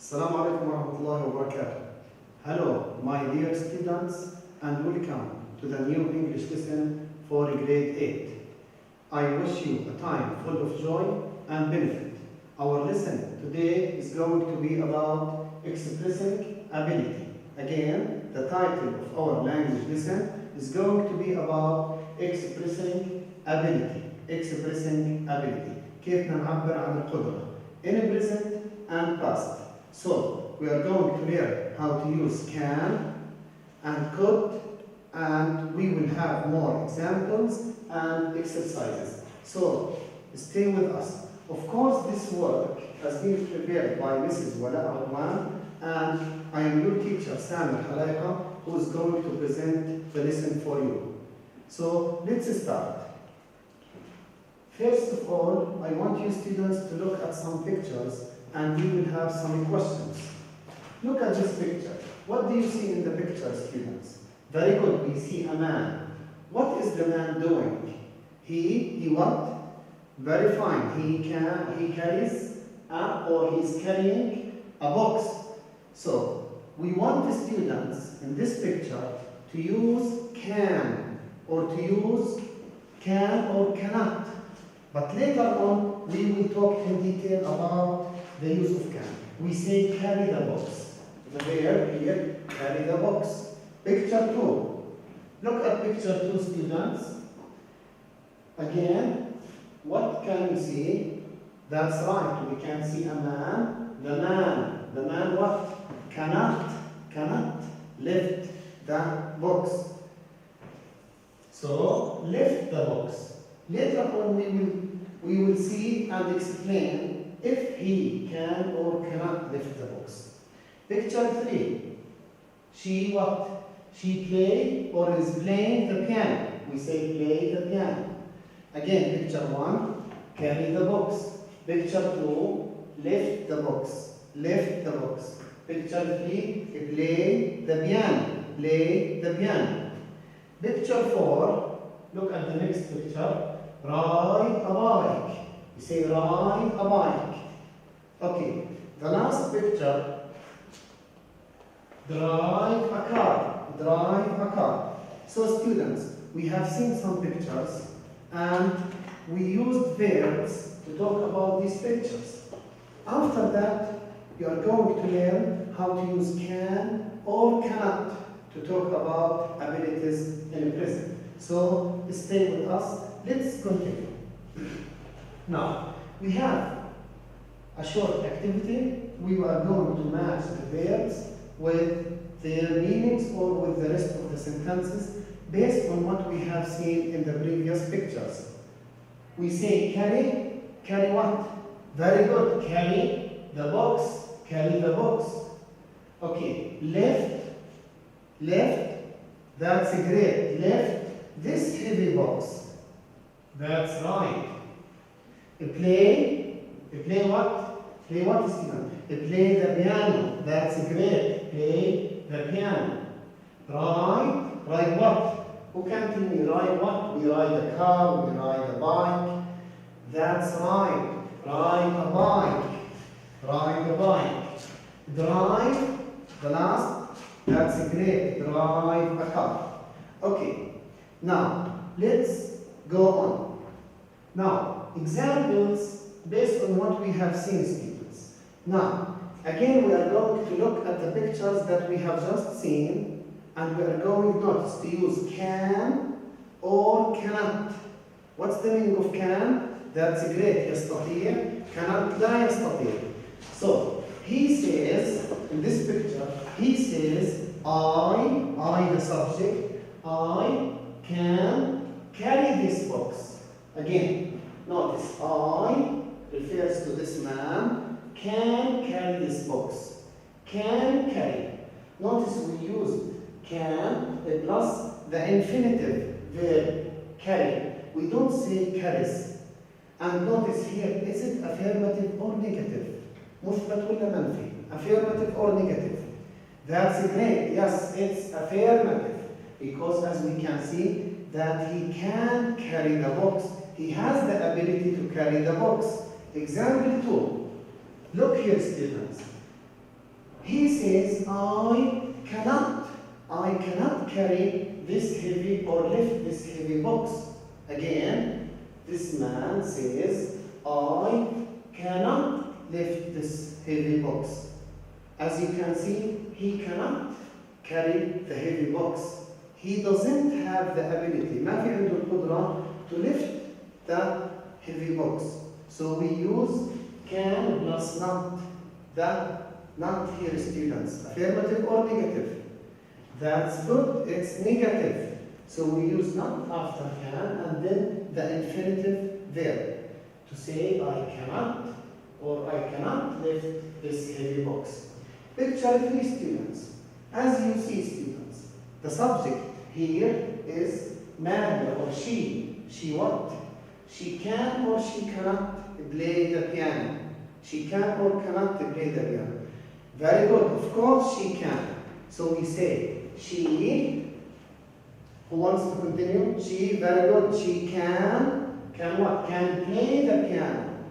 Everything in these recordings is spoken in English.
Assalamu alaikum warahmatullahi wabarakatuh. Hello, my dear students, and welcome to the new English lesson for grade 8. I wish you a time full of joy and benefit. Our lesson today is going to be about expressing ability. Again, the title of our language lesson is going to be about expressing ability. Expressing ability. كيف نعبر عن القدرة in present and past. So, we are going to learn how to use can and could, and we will have more examples and exercises. So, stay with us. Of course, this work has been prepared by Mrs. Wala Arwan, and I am your teacher, Sάμر حلايقة, who is going to present the lesson for you. So, let's start. First of all, I want you students to look at some pictures and we will have some questions. Look at this picture. What do you see in the picture, students? Very good, we see a man. What is the man doing? He what? Very fine. He carries or he's carrying a box. So, we want the students in this picture to use can or to use can or cannot. But later on, we will talk in detail about the use of can. We say carry the box. The verb here, carry the box. Picture 2. Look at picture 2, students. Again, what can we see? That's right, we can see a man. The man what? Cannot lift the box. So, lift the box. Later on, we will see and explain if he can or cannot lift the box. Picture 3. She what? She play or is playing the piano. We say play the piano. Again, picture 1, carry the box. Picture 2, lift the box. Lift the box. Picture 3, play the piano. Play the piano. Picture 4, look at the next picture. Ride a bike. You say ride a bike. Okay, the last picture. Drive a car. Drive a car. So students, we have seen some pictures and we used verbs to talk about these pictures. After that, you are going to learn how to use can or cannot to talk about abilities in the present. So stay with us. Let's continue. Now, we have a short activity. We are going to match the verbs with their meanings or with the rest of the sentences based on what we have seen in the previous pictures. We say carry. Carry what? Very good. Carry the box. Carry the box. Okay. Lift. That's great. Lift this heavy box. That's right. Play what? Play what, Stephen? Play the piano. That's great. Play the piano. Ride what? Who can tell me ride what? We ride a car, we ride a bike. That's right. Ride a bike. Ride a bike. Drive, the last. That's great. Drive a car. Okay. Now, let's go on. Now, examples based on what we have seen, students. Now, again, we are going to look at the pictures that we have just seen, and we are going not to use can or cannot. What's the meaning of can? That's great. يستطيع. Cannot لا يستطيع. So, he says, in this picture, he says, I the subject, I can carry this box. Again, notice, I refers to this man, can carry this box. Can carry. Notice we use can plus the infinitive verb carry. We don't say carries. And notice here, is it affirmative or negative? مثبت ولا منفي? Affirmative or negative? That's great. Yes, it's affirmative. Because as we can see, that he can carry the box. He has the ability to carry the box. Example 2. Look here, students. He says, I cannot carry this heavy or lift this heavy box. Again, this man says, I cannot lift this heavy box. As you can see, he cannot carry the heavy box. He doesn't have the ability. ما في عنده القدرة to lift the heavy box. So we use can plus not. The not here, students. Affirmative or negative? That's good. It's negative. So we use not after can and then the infinitive verb to say I cannot or I cannot lift this heavy box. Picture 3, students. As you see, students, the subject here is Maria or she. She what? She can or she cannot play the piano. She can or cannot play the piano. Very good. Of course she can. So we say she. Who wants to continue? She. Very good. She can. Can what? Can play the piano.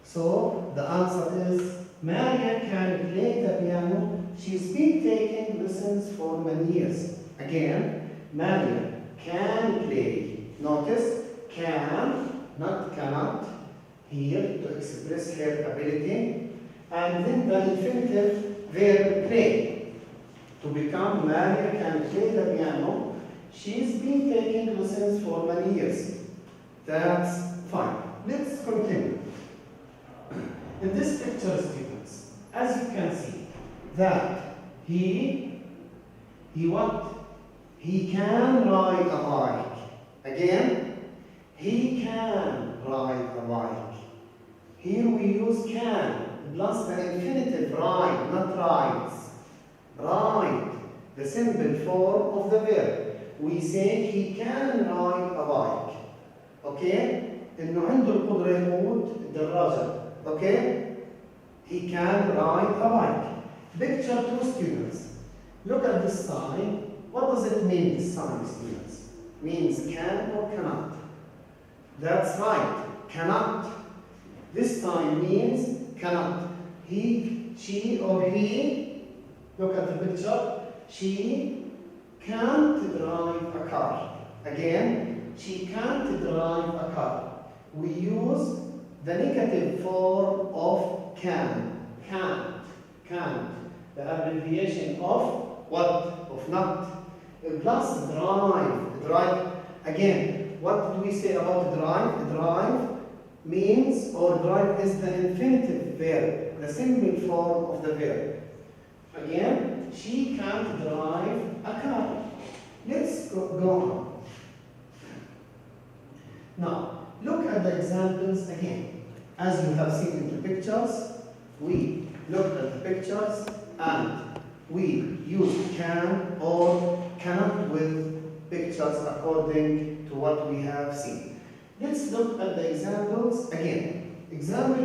So the answer is Maria can play the piano. She's been taking lessons for many years. Again, Maria can play. Notice can, not cannot. Here to express her ability. And then the infinitive verb play. To become Maria can play the piano. She's been taking lessons for many years. That's fine. Let's continue. In this picture, students, as you can see, that he what? He can ride a bike. Again, he can ride a bike. Here we use can plus the infinitive ride, not rides. Ride, the simple form of the verb. We say he can ride a bike. Okay? إنه عنده القدرة يقود الدراجة. Okay? He can ride a bike. Picture 2, students. Look at this sign. What does it mean, this sign, students? Means can or cannot? That's right. Cannot. This sign means cannot. He, she, or he. Look at the picture. She can't drive a car. Again, she can't drive a car. We use the negative form of can. Can't. The abbreviation of what? Of not. Plus drive. Again, what do we say about drive? Drive means, or drive is the infinitive verb, the simple form of the verb. Again, she can't drive a car. Let's go on. Now, look at the examples again. As you have seen in the pictures, we looked at the pictures and we use can or cannot with pictures according to what we have seen. Let's look at the examples again. Example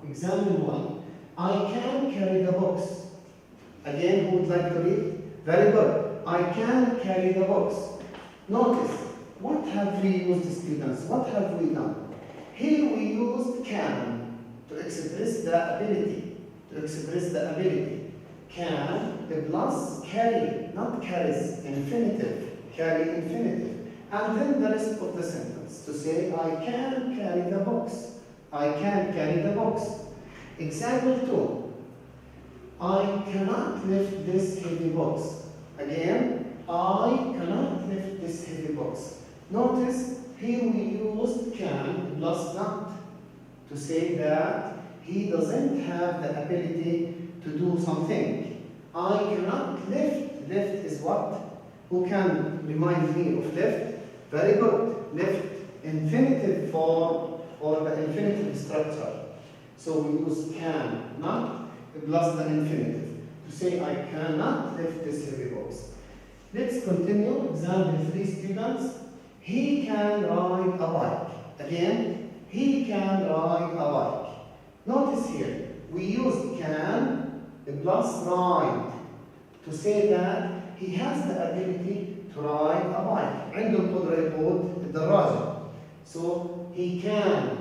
1. I can carry the box. Again, who would like to read? Very good. I can carry the box. Notice, what have we used, students? What have we done? Here we used can to express the ability. Can plus carry, not carries, infinitive. Carry infinitive. And then the rest of the sentence to say, I can carry the box. I can carry the box. Example 2. I cannot lift this heavy box. Again, I cannot lift this heavy box. Notice, here we used can plus not to say that he doesn't have the ability to do something. I cannot lift. Lift is what? Who can remind me of lift? Very good. Lift, infinitive form or the infinitive structure. So we use can, not, plus the infinitive to say I cannot lift this heavy box. Let's continue. Example 3, students. He can ride a bike. Again, he can ride a bike. Notice here, we use can plus ride to say that he has the ability to ride a bike. عنده القدرة يقود الدراجة. So he can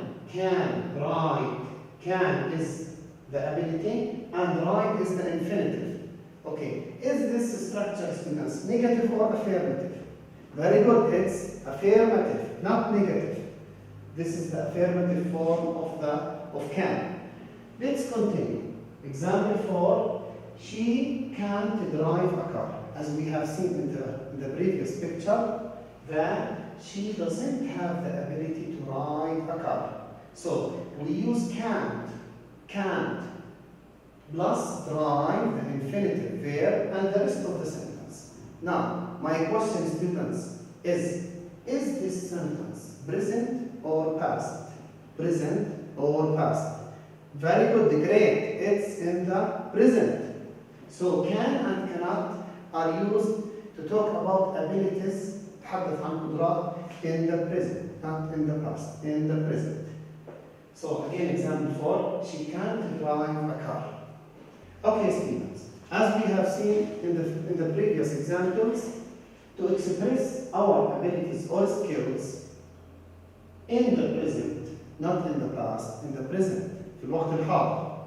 ride. Can is the ability, and ride is the infinitive. Okay, is this structure, students, negative or affirmative? Very good, it's affirmative, not negative. This is the affirmative form of can. Let's continue. Example 4, she can't drive a car. As we have seen in the previous picture, that she doesn't have the ability to ride a car. So we use can't, plus drive, the infinitive verb, and the rest of the sentence. Now, my question, students, is this sentence present or past? Present or past? Very good, great. It's in the present. So can and cannot are used to talk about abilities, تحدث عن قدرات, in the present, not in the past, in the present. So again, example 4, she can't drive a car. Okay, students, as we have seen in the previous examples, to express our abilities or skills in the present, not in the past, in the present, في الوقت الحاضر,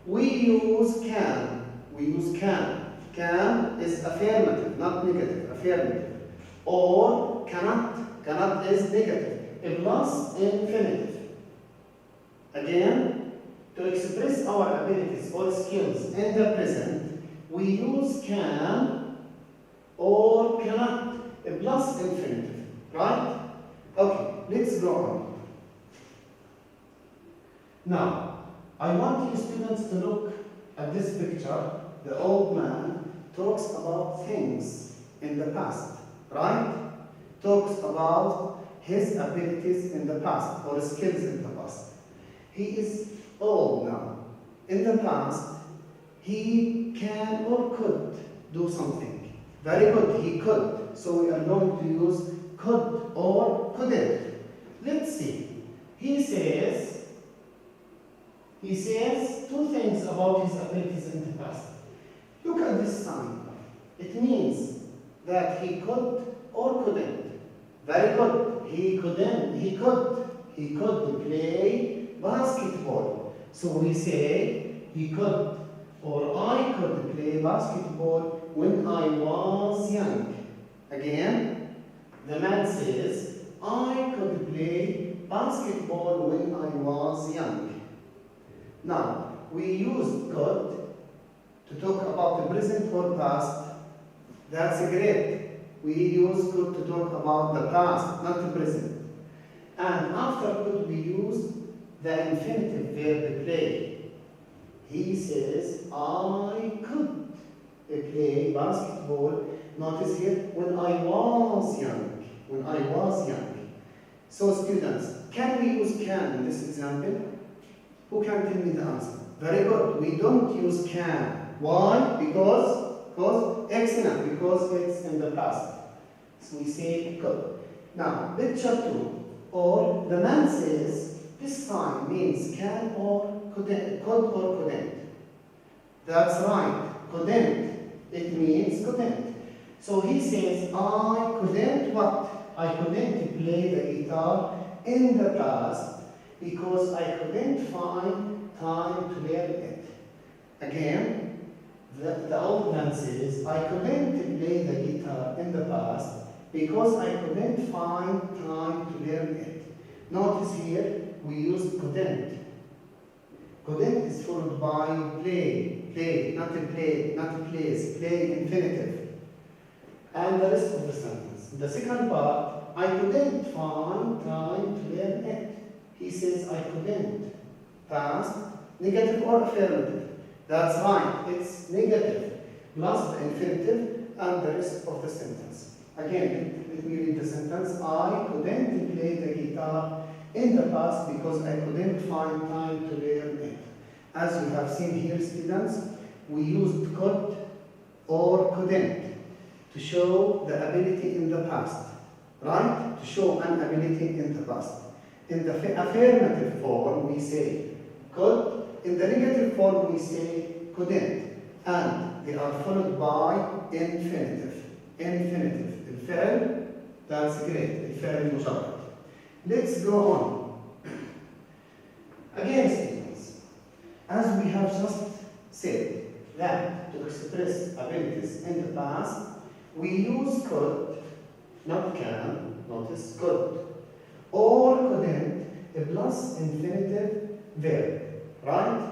we use can. We use can. Can is affirmative, not negative, affirmative. Or cannot. Cannot is negative. Plus infinitive. Again, to express our abilities or skills in the present, we use can or cannot plus infinitive. Right? Okay, let's go on. Now, I want you students to look at this picture. The old man talks about things in the past, right? Talks about his abilities in the past or skills in the past. He is old now. In the past, he can or could do something. Very good, he could. So we are going to use could or couldn't. Let's see. He says two things about his abilities in the past. Look at this sign. It means that he could or couldn't. Very good. He couldn't. He could. He could play basketball. So we say he could or I could play basketball when I was young. Again, the man says I could play basketball when I was young. Now, we use could to talk about the present or past. That's great. We use could to talk about the past, not the present. And after could, we use the infinitive verb play. He says, I could play basketball. Notice here, when I was young. When I was young. So students, can we use can in this example? Who can tell me the answer? Very good. We don't use can. Why? Because excellent, because it's in the past. So we say could. Now, picture 2. Or the man says this sign means can or couldn't, could or couldn't. That's right. Couldn't. It means couldn't. So he says I couldn't what? I couldn't play the guitar in the past because I couldn't find time to learn it. Again, the old man says, I couldn't play the guitar in the past because I couldn't find time to learn it. Notice here, we use couldn't. Couldn't is followed by play, not place, play infinitive. And the rest of the sentence. The second part, I couldn't find time to learn it. He says, I couldn't. Past, negative or affirmative? That's right, it's negative, plus the infinitive and the rest of the sentence. Again, let me read the sentence. I couldn't play the guitar in the past because I couldn't find time to learn it. As you have seen here, students, we used could or couldn't to show the ability in the past, right? To show an ability in the past. In the affirmative form, we say could. In the negative form, we say couldn't. And they are followed by infinitive. Infinitive. الفعل, that's great. الفعل المشترك. Let's go on. Again, students. as we have just said, that to express abilities in the past, we use could, not can, notice could, or couldn't, plus infinitive verb, right?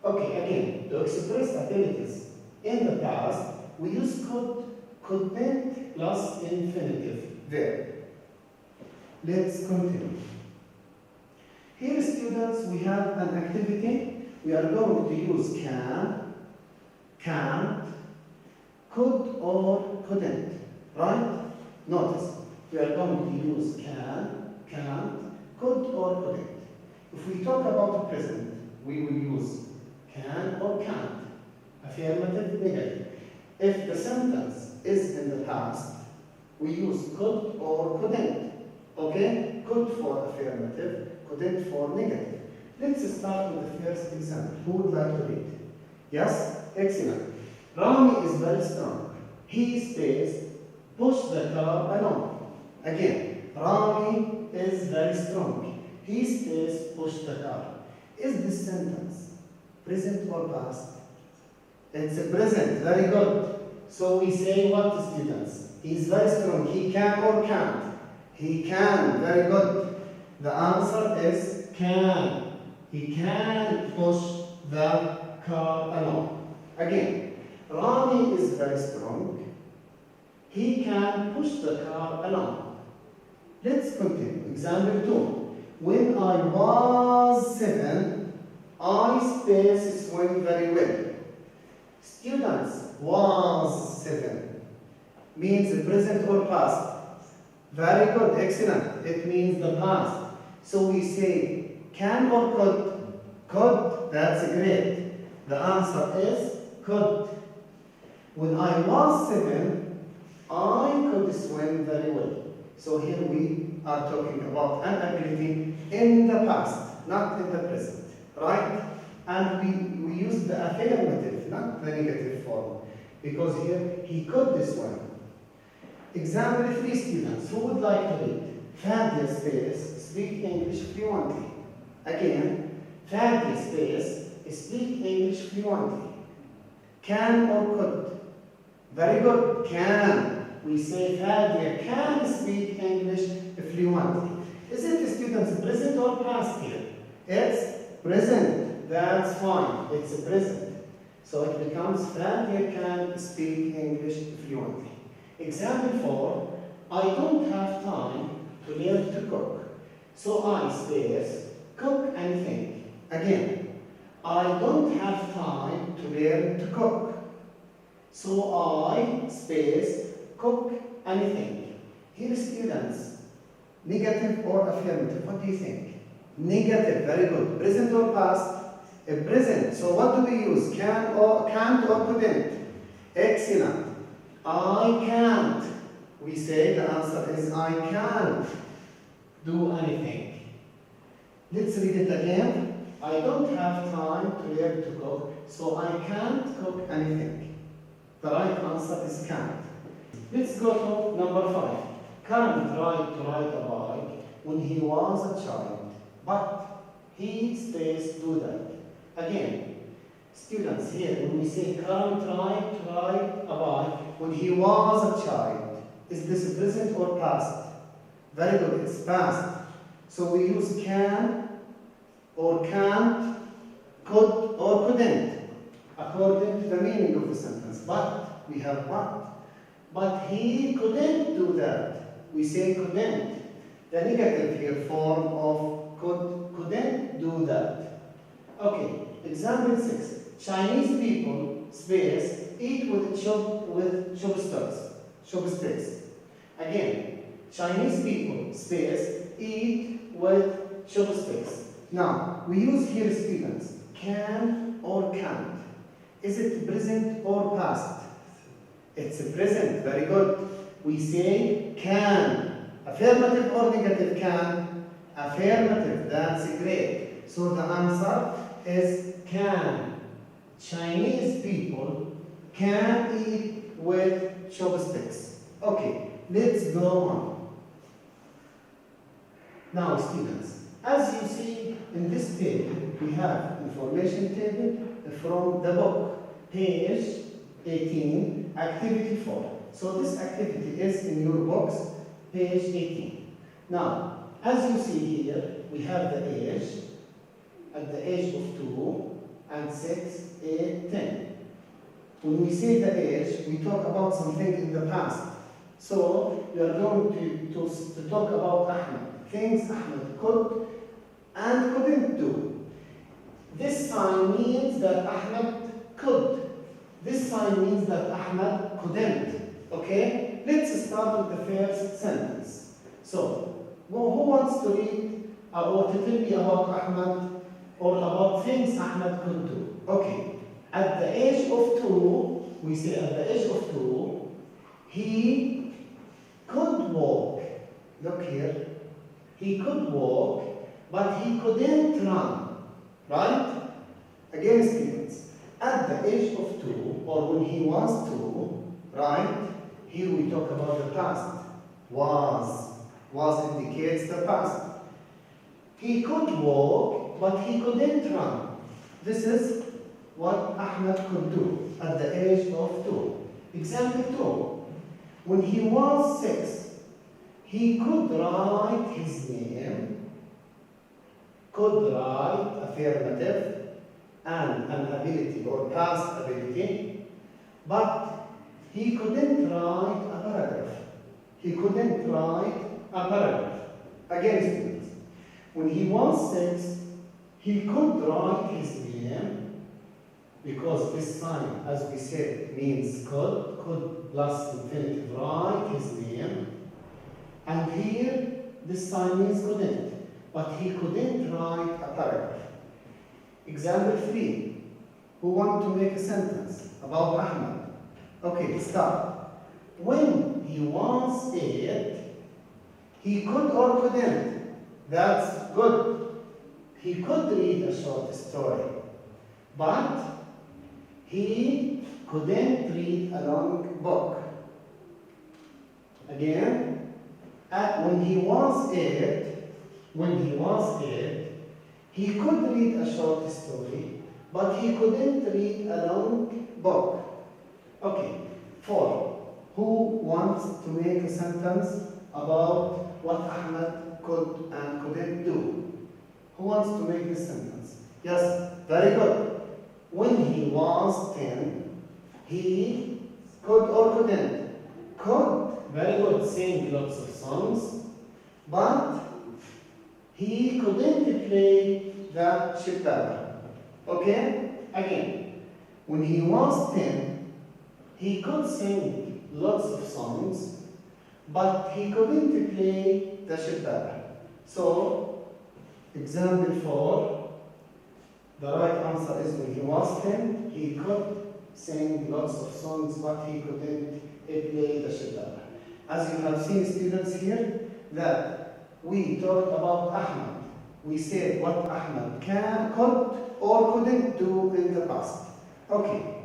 Okay, again, to express abilities in the past, we use could, couldn't, plus infinitive verb. Let's continue. Here, students, we have an activity. We are going to use can, can't, could or couldn't, right? Notice, we are going to use can, can't, could or couldn't. If we talk about the present, we will use can or can't, affirmative, negative. If the sentence is in the past, we use could or couldn't, okay? Could for affirmative, couldn't for negative. Let's start with the first example. Who would like to read? Yes? Excellent. Rami is very strong. He stays, push the car along. Again, Rami is very strong. He stays, push the car. Is this sentence present or past? It's a present, very good. So we say what, students? He is very strong. He can or can't? He can, very good. The answer is can. He can push the car along. Again, Rami is very strong. He can push the car along. Let's continue. Example 2. When I was 7, I space swim very well. Students, was 7 means present or past. Very good, excellent. It means the past. So we say can or could? Could, that's great. The answer is could. When I was 7, I could swim very well. So here we are talking about an ability in the past, not in the present, right? And we use the affirmative, not the negative form, because here he could swim. Example 3, students. Who would like to read? Fabia space, speak English fluently. Again, Fabia space, speak English fluently. Can or could? Very good, can. We say Fabia can speak English fluently. Is it, students, present or past here? It's present. That's fine. It's present. So it becomes Fabia can speak English fluently. Example 4, I don't have time to learn to cook. So I space cook anything. Again, I don't have time to learn to cook. So I space cook anything. Here, students, negative or affirmative, what do you think? Negative, very good. Present or past? Present. So what do we use? Can or can't or couldn't? Excellent. I can't. We say the answer is I can't do anything. Let's read it again. I don't have time to learn to cook, so I can't cook anything. The right answer is can't. Let's go to number 5. Karan tried to ride a bike when he was a child, but he stays do that. Again, students, here, when we say Karan tried to ride a bike when he was a child, is this present or past? Very good, it's past. So we use can or can't, could or couldn't, according to the meaning of the sentence. But, we have but he couldn't do that. We say couldn't. The negative here form of couldn't do that. Okay, example 6. Chinese people space eat with chopsticks. Again, Chinese people space eat with chopsticks. Now, we use here, students, can or can't. Is it present or past? It's present, very good. We say can. Affirmative or negative can? Affirmative, that's great. So the answer is can. Chinese people can eat with chopsticks. Okay, let's go on. Now, students, As you see in this table, we have information table from the book, page 18, activity 4. So this activity is in your box, page 18. Now, as you see here, we have the age, at the age of 2 and 6, 8, 10. When we say the age, we talk about something in the past. So we are going to talk about Ahmed, things Ahmed could and couldn't do. This sign means that Ahmed could. This sign means that Ahmed couldn't. Okay? Let's start with the first sentence. So, who wants to read or to tell me about Ahmed or about things Ahmed could do? Okay. At the age of 2, we say at the age of 2, he could walk. Look here. He could walk, but he couldn't run. Right? Again, students. At the age of 2, or when he was 2, right? Here we talk about the past. Was indicates the past. He could walk, but he couldn't run. This is what Ahmed could do at the age of 2. Example 2. When he was 6, he could write his name, could write affirmative and an ability or past ability, but he couldn't write a paragraph. He couldn't write a paragraph. Again, students, when he was 6, he could write his name, because this sign, as we said, means could plus infinitive, write his name. And here, this sign means couldn't, but he couldn't write a paragraph. Example 3. Who want to make a sentence about Ahmed? Okay, start. When he was 8, he could or couldn't. That's good. He could read a short story, but he couldn't read a long book. Again, when he was 8, he could read a short story, but he couldn't read a long book. Okay, 4. Who wants to make a sentence about what Ahmed could and couldn't do? Who wants to make this sentence? Yes, very good. When he was 10, he could or couldn't? Could, very good, sing lots of songs, but he couldn't play the shibaba. Okay? Again, when he was 10, he could sing lots of songs, but he couldn't play the shibaba. So, example 4, the right answer is when he was 10, he could sing lots of songs, but he couldn't play the shibaba. As you have seen, students, here, that we talked about Ahmed. We said what Ahmed could or couldn't do in the past. Okay.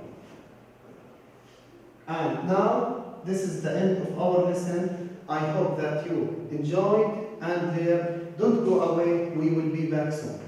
And now, this is the end of our lesson. I hope that you enjoyed and don't go away. We will be back soon.